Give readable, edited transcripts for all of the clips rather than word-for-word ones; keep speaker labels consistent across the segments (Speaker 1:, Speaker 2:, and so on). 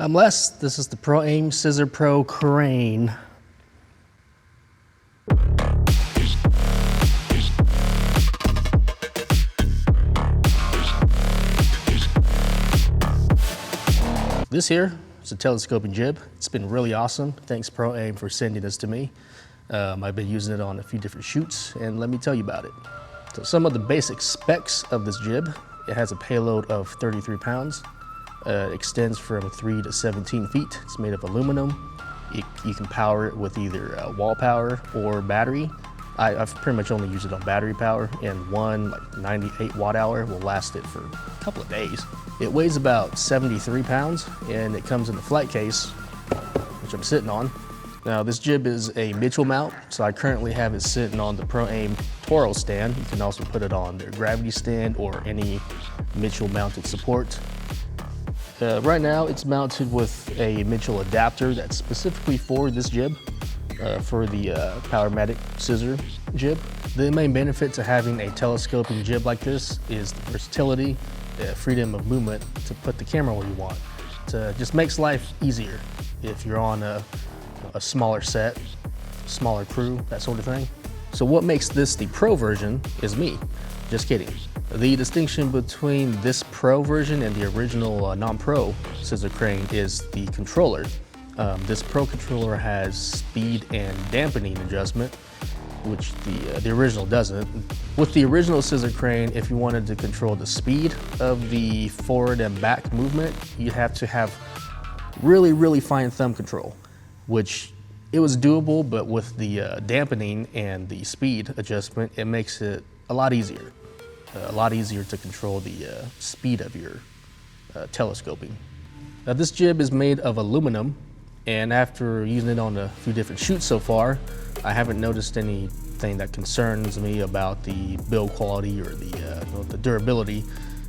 Speaker 1: I'm Les, this is the Pro Aim Scissor Pro Crane. This here is a telescoping jib. It's been really awesome. Thanks Pro Aim for sending this to me. I've been using it on a few different shoots, and let me tell you about it. So some of the basic specs of this jib: it has a payload of 33 pounds. It extends from 3 to 17 feet. It's made of aluminum. You can power it with either wall power or battery. I've pretty much only used it on battery power, and one 98 watt hour will last it for a couple of days. It weighs about 73 pounds, and it comes in a flight case, which I'm sitting on. Now this jib is a Mitchell mount, so I currently have it sitting on the Pro Aim Toro stand. You can also put it on their gravity stand or any Mitchell mounted support. Right now it's mounted with a Mitchell adapter that's specifically for this jib, for the Powermatic scissor jib. The main benefit to having a telescoping jib like this is the versatility, the freedom of movement to put the camera where you want. It just makes life easier if you're on a smaller set, smaller crew, that sort of thing. So what makes this the Pro version is me. Just kidding. The distinction between this Pro version and the original non-Pro scissor crane is the controller. This Pro controller has speed and dampening adjustment, which the original doesn't. With the original scissor crane, if you wanted to control the speed of the forward and back movement, you'd have to have really, really fine thumb control, which it was doable, but with the dampening and the speed adjustment, it makes it a lot easier to control the speed of your telescoping. Now this jib is made of aluminum, and after using it on a few different shoots so far, I haven't noticed anything that concerns me about the build quality or the durability.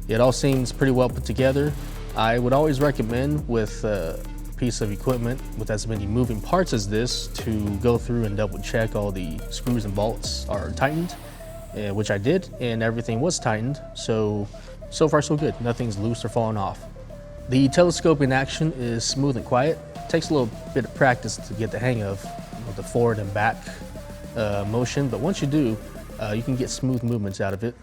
Speaker 1: It all seems pretty well put together. I would always recommend with a piece of equipment with as many moving parts as this to go through and double check all the screws and bolts are tightened, which I did, and everything was tightened. So far so good. Nothing's loose or falling off. The telescoping action is smooth and quiet. It takes a little bit of practice to get the hang of the forward and back motion, but once you do, you can get smooth movements out of it.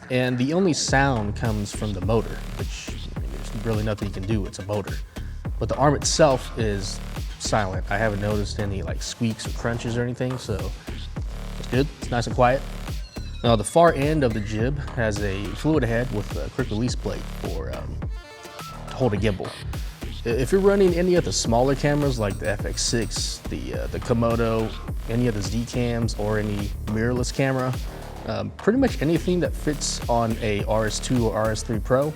Speaker 1: And the only sound comes from the motor, which there's really nothing you can do, it's a motor. But the arm itself is silent. I haven't noticed any like squeaks or crunches or anything, so it's good, it's nice and quiet. Now the far end of the jib has a fluid head with a quick release plate for to hold a gimbal. If you're running any of the smaller cameras like the FX6, the Komodo, any of the Z-cams, or any mirrorless camera, pretty much anything that fits on a RS2 or RS3 Pro,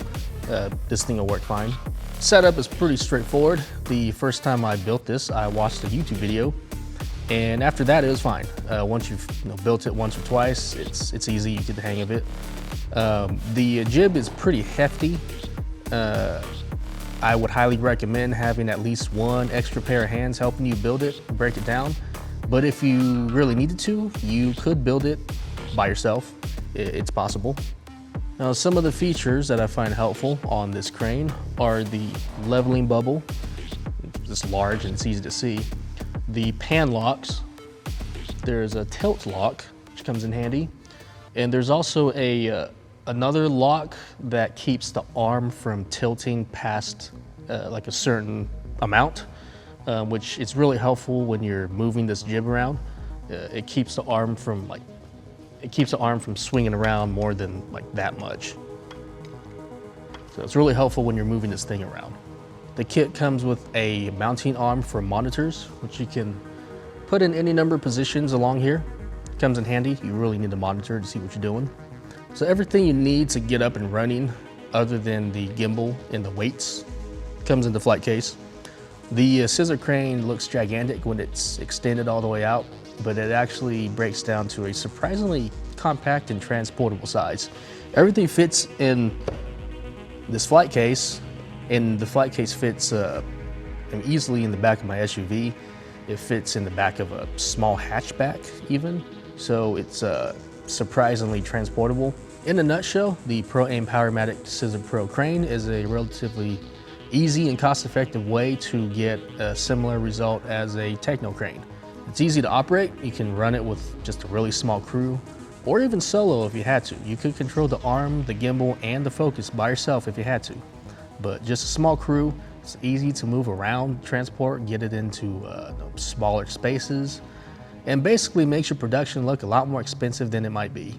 Speaker 1: this thing will work fine. Setup is pretty straightforward. The first time I built this, I watched a YouTube video, and after that it was fine. Once you've built it once or twice, it's easy, you get the hang of it. The jib is pretty hefty. I would highly recommend having at least one extra pair of hands helping you build it, break it down. But if you really needed to, you could build it by yourself. It's possible. Now, some of the features that I find helpful on this crane are the leveling bubble. It's large and it's easy to see. The pan locks. There's a tilt lock, which comes in handy. And there's also another lock that keeps the arm from tilting past like a certain amount, which is really helpful when you're moving this jib around. It keeps the arm from swinging around more than like that much. So it's really helpful when you're moving this thing around. The kit comes with a mounting arm for monitors, which you can put in any number of positions along here. It comes in handy. You really need a monitor to see what you're doing. So everything you need to get up and running, other than the gimbal and the weights, comes in the flight case. The scissor crane looks gigantic when it's extended all the way out, but it actually breaks down to a surprisingly compact and transportable size. Everything fits in this flight case, and the flight case fits easily in the back of my SUV. It fits in the back of a small hatchback even, so it's surprisingly transportable. In a nutshell, the Pro Aim Powermatic Scissor Pro Crane is a relatively easy and cost-effective way to get a similar result as a techno crane. It's easy to operate. You can run it with just a really small crew, or even solo if you had to. You could control the arm, the gimbal, and the focus by yourself if you had to. But just a small crew, it's easy to move around, transport, get it into smaller spaces, and basically makes your production look a lot more expensive than it might be.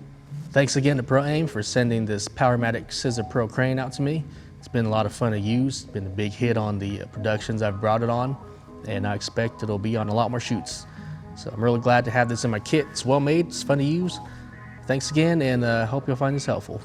Speaker 1: Thanks again to ProAim for sending this Powermatic Scissor Pro crane out to me. It's been a lot of fun to use. It's been a big hit on the productions I've brought it on, and I expect it'll be on a lot more shoots. So I'm really glad to have this in my kit. It's well made, it's fun to use. Thanks again, and hope you'll find this helpful.